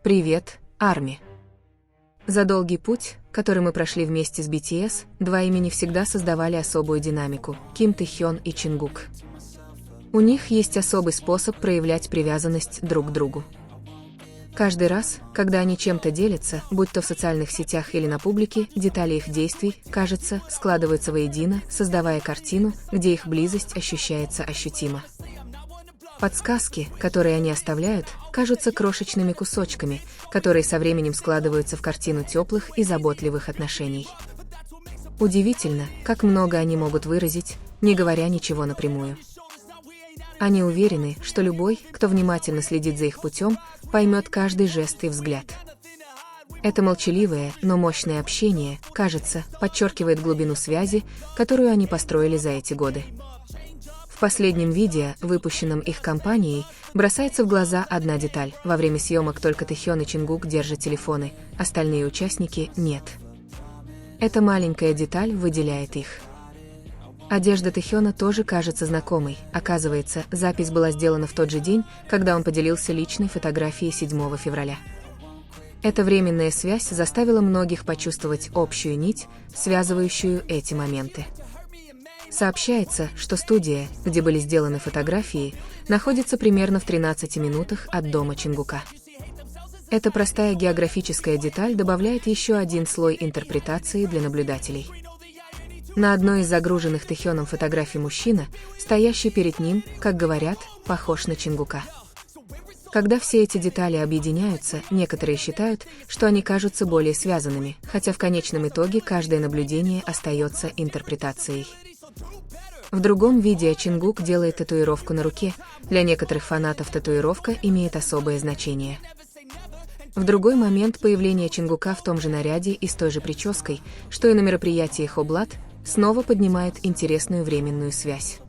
Привет, Арми. За долгий путь, который мы прошли вместе с BTS, два имени всегда создавали особую динамику – Ким Тэхён и Чингук. У них есть особый способ проявлять привязанность друг к другу. Каждый раз, когда они чем-то делятся, будь то в социальных сетях или на публике, детали их действий, кажется, складываются воедино, создавая картину, где их близость ощущается ощутимо. Подсказки, которые они оставляют, кажутся крошечными кусочками, которые со временем складываются в картину теплых и заботливых отношений. Удивительно, как много они могут выразить, не говоря ничего напрямую. Они уверены, что любой, кто внимательно следит за их путем, поймет каждый жест и взгляд. Это молчаливое, но мощное общение, кажется, подчеркивает глубину связи, которую они построили за эти годы. В последнем видео, выпущенном их компанией, бросается в глаза одна деталь. Во время съемок только Тэхён и Чингук держат телефоны, остальные участники – нет. Эта маленькая деталь выделяет их. Одежда Тэхёна тоже кажется знакомой. Оказывается, запись была сделана в тот же день, когда он поделился личной фотографией 7 февраля. Эта временная связь заставила многих почувствовать общую нить, связывающую эти моменты. Сообщается, что студия, где были сделаны фотографии, находится примерно в 13 минутах от дома Чингука. Эта простая географическая деталь добавляет еще один слой интерпретации для наблюдателей. На одной из загруженных Тэхёном фотографий мужчина, стоящий перед ним, как говорят, похож на Чингука. Когда все эти детали объединяются, некоторые считают, что они кажутся более связанными, хотя в конечном итоге каждое наблюдение остается интерпретацией. В другом видео Чингук делает татуировку на руке. Для некоторых фанатов татуировка имеет особое значение. В другой момент появление Чингука в том же наряде и с той же прической, что и на мероприятии Хоблат, снова поднимает интересную временную связь.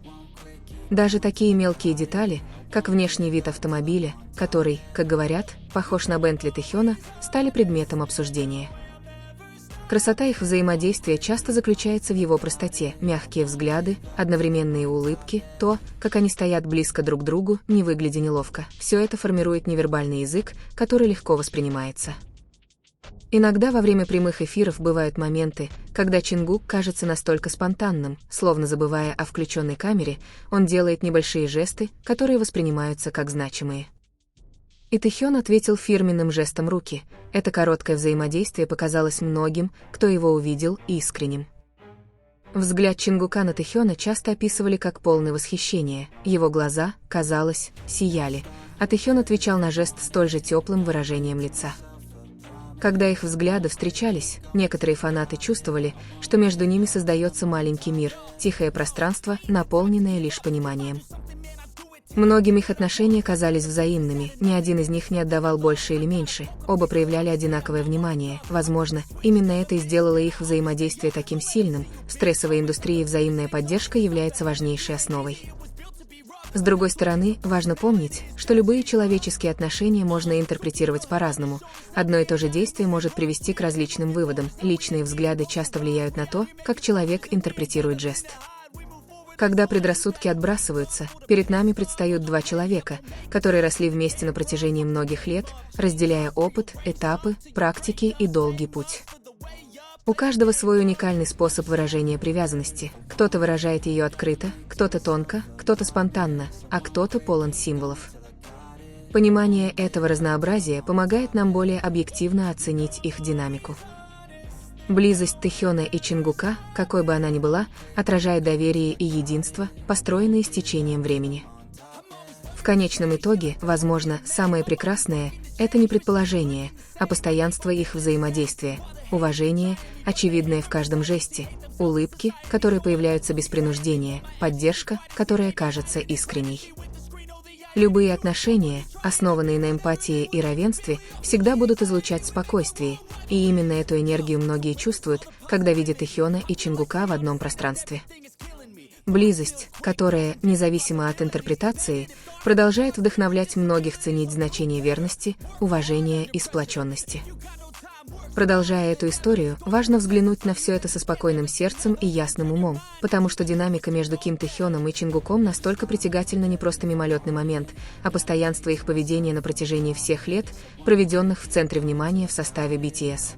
Даже такие мелкие детали, как внешний вид автомобиля, который, как говорят, похож на Бентли Тэхёна, стали предметом обсуждения. Красота их взаимодействия часто заключается в его простоте, мягкие взгляды, одновременные улыбки, то, как они стоят близко друг к другу, не выглядя неловко. Все это формирует невербальный язык, который легко воспринимается. Иногда во время прямых эфиров бывают моменты, когда Чингук кажется настолько спонтанным, словно забывая о включенной камере, он делает небольшие жесты, которые воспринимаются как значимые. И Тэхён ответил фирменным жестом руки. Это короткое взаимодействие показалось многим, кто его увидел, искренним. Взгляд Чингука на Тэхёна часто описывали как полное восхищение. Его глаза, казалось, сияли, а Тэхён отвечал на жест столь же теплым выражением лица. Когда их взгляды встречались, некоторые фанаты чувствовали, что между ними создается маленький мир, тихое пространство, наполненное лишь пониманием. Многим их отношения казались взаимными, ни один из них не отдавал больше или меньше, оба проявляли одинаковое внимание. Возможно, именно это и сделало их взаимодействие таким сильным. В стрессовой индустрии взаимная поддержка является важнейшей основой. С другой стороны, важно помнить, что любые человеческие отношения можно интерпретировать по-разному. Одно и то же действие может привести к различным выводам. Личные взгляды часто влияют на то, как человек интерпретирует жест. Когда предрассудки отбрасываются, перед нами предстают два человека, которые росли вместе на протяжении многих лет, разделяя опыт, этапы, практики и долгий путь. У каждого свой уникальный способ выражения привязанности. Кто-то выражает ее открыто, кто-то тонко, кто-то спонтанно, а кто-то полон символов. Понимание этого разнообразия помогает нам более объективно оценить их динамику. Близость Тэхёна и Чингука, какой бы она ни была, отражает доверие и единство, построенные с течением времени. В конечном итоге, возможно, самое прекрасное – это не предположение, а постоянство их взаимодействия, уважение, очевидное в каждом жесте, улыбки, которые появляются без принуждения, поддержка, которая кажется искренней. Любые отношения, основанные на эмпатии и равенстве, всегда будут излучать спокойствие, и именно эту энергию многие чувствуют, когда видят Тэхёна и Чингука в одном пространстве. Близость, которая, независимо от интерпретации, продолжает вдохновлять многих ценить значение верности, уважения и сплоченности. Продолжая эту историю, важно взглянуть на все это со спокойным сердцем и ясным умом, потому что динамика между Ким Тэ-хёном и Чингуком настолько притягательна не просто мимолетный момент, а постоянство их поведения на протяжении всех лет, проведенных в центре внимания в составе BTS.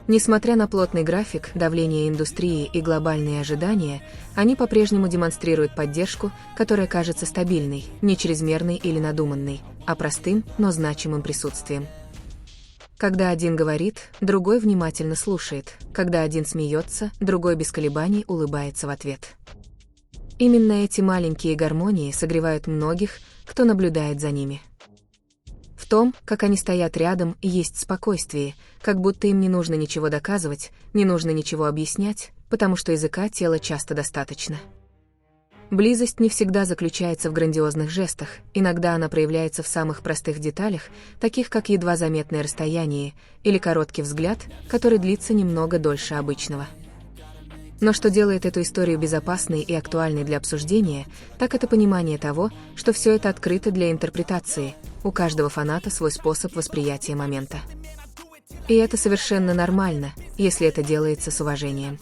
Несмотря на плотный график, давление индустрии и глобальные ожидания, они по-прежнему демонстрируют поддержку, которая кажется стабильной, не чрезмерной или надуманной, а простым, но значимым присутствием. Когда один говорит, другой внимательно слушает. Когда один смеется, другой без колебаний улыбается в ответ. Именно эти маленькие гармонии согревают многих, кто наблюдает за ними. В том, как они стоят рядом, есть спокойствие, как будто им не нужно ничего доказывать, не нужно ничего объяснять, потому что языка тела часто достаточно. Близость не всегда заключается в грандиозных жестах, иногда она проявляется в самых простых деталях, таких как едва заметное расстояние или короткий взгляд, который длится немного дольше обычного. Но что делает эту историю безопасной и актуальной для обсуждения, так это понимание того, что все это открыто для интерпретации, у каждого фаната свой способ восприятия момента. И это совершенно нормально, если это делается с уважением.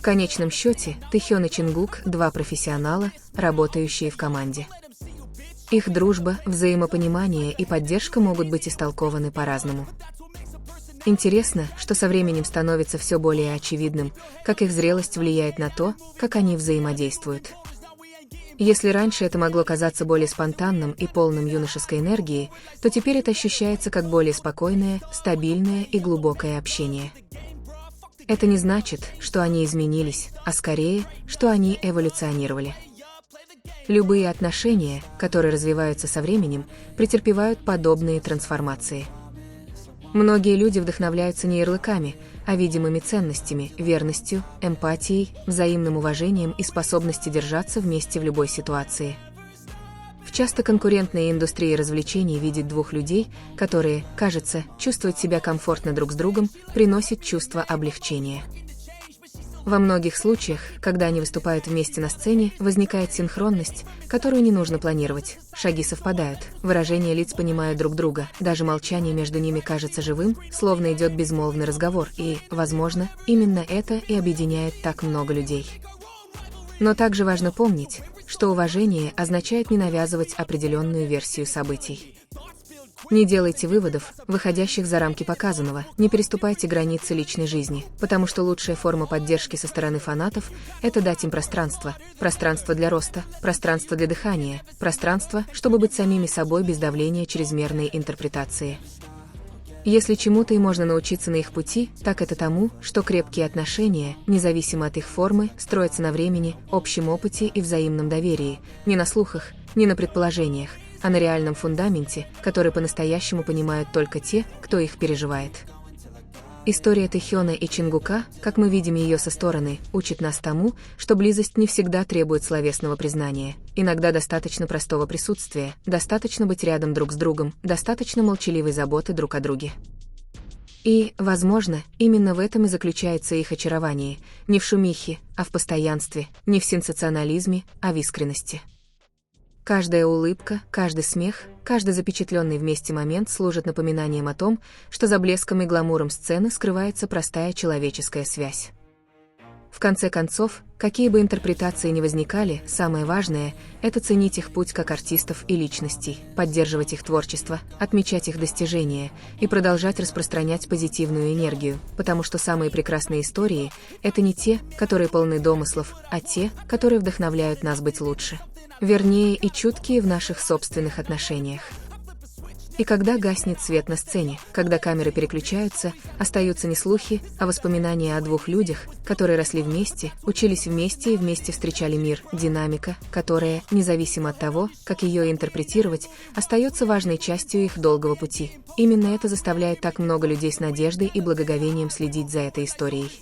В конечном счете, Тэ-хён и Чингук – два профессионала, работающие в команде. Их дружба, взаимопонимание и поддержка могут быть истолкованы по-разному. Интересно, что со временем становится все более очевидным, как их зрелость влияет на то, как они взаимодействуют. Если раньше это могло казаться более спонтанным и полным юношеской энергии, то теперь это ощущается как более спокойное, стабильное и глубокое общение. Это не значит, что они изменились, а скорее, что они эволюционировали. Любые отношения, которые развиваются со временем, претерпевают подобные трансформации. Многие люди вдохновляются не ярлыками, а видимыми ценностями, верностью, эмпатией, взаимным уважением и способностью держаться вместе в любой ситуации. В часто конкурентной индустрии развлечений видеть двух людей, которые, кажется, чувствуют себя комфортно друг с другом, приносит чувство облегчения. Во многих случаях, когда они выступают вместе на сцене, возникает синхронность, которую не нужно планировать. Шаги совпадают, выражения лиц понимают друг друга, даже молчание между ними кажется живым, словно идет безмолвный разговор, и, возможно, именно это и объединяет так много людей. Но также важно помнить, что уважение означает не навязывать определенную версию событий. Не делайте выводов, выходящих за рамки показанного, не переступайте границы личной жизни, потому что лучшая форма поддержки со стороны фанатов – это дать им пространство для роста, пространство для дыхания, пространство, чтобы быть самими собой без давления чрезмерной интерпретации. Если чему-то и можно научиться на их пути, так это тому, что крепкие отношения, независимо от их формы, строятся на времени, общем опыте и взаимном доверии, не на слухах, не на предположениях, а на реальном фундаменте, который по-настоящему понимают только те, кто их переживает. История Тэ-хёна и Чингука, как мы видим ее со стороны, учит нас тому, что близость не всегда требует словесного признания. Иногда достаточно простого присутствия, достаточно быть рядом друг с другом, достаточно молчаливой заботы друг о друге. И, возможно, именно в этом и заключается их очарование, не в шумихе, а в постоянстве, не в сенсационализме, а в искренности. Каждая улыбка, каждый смех, каждый запечатленный вместе момент служит напоминанием о том, что за блеском и гламуром сцены скрывается простая человеческая связь. В конце концов, какие бы интерпретации ни возникали, самое важное – это ценить их путь как артистов и личностей, поддерживать их творчество, отмечать их достижения и продолжать распространять позитивную энергию, потому что самые прекрасные истории – это не те, которые полны домыслов, а те, которые вдохновляют нас быть лучше. Вернее, и чуткие в наших собственных отношениях. И когда гаснет свет на сцене, когда камеры переключаются, остаются не слухи, а воспоминания о двух людях, которые росли вместе, учились вместе и вместе встречали мир, динамика, которая, независимо от того, как ее интерпретировать, остается важной частью их долгого пути. Именно это заставляет так много людей с надеждой и благоговением следить за этой историей.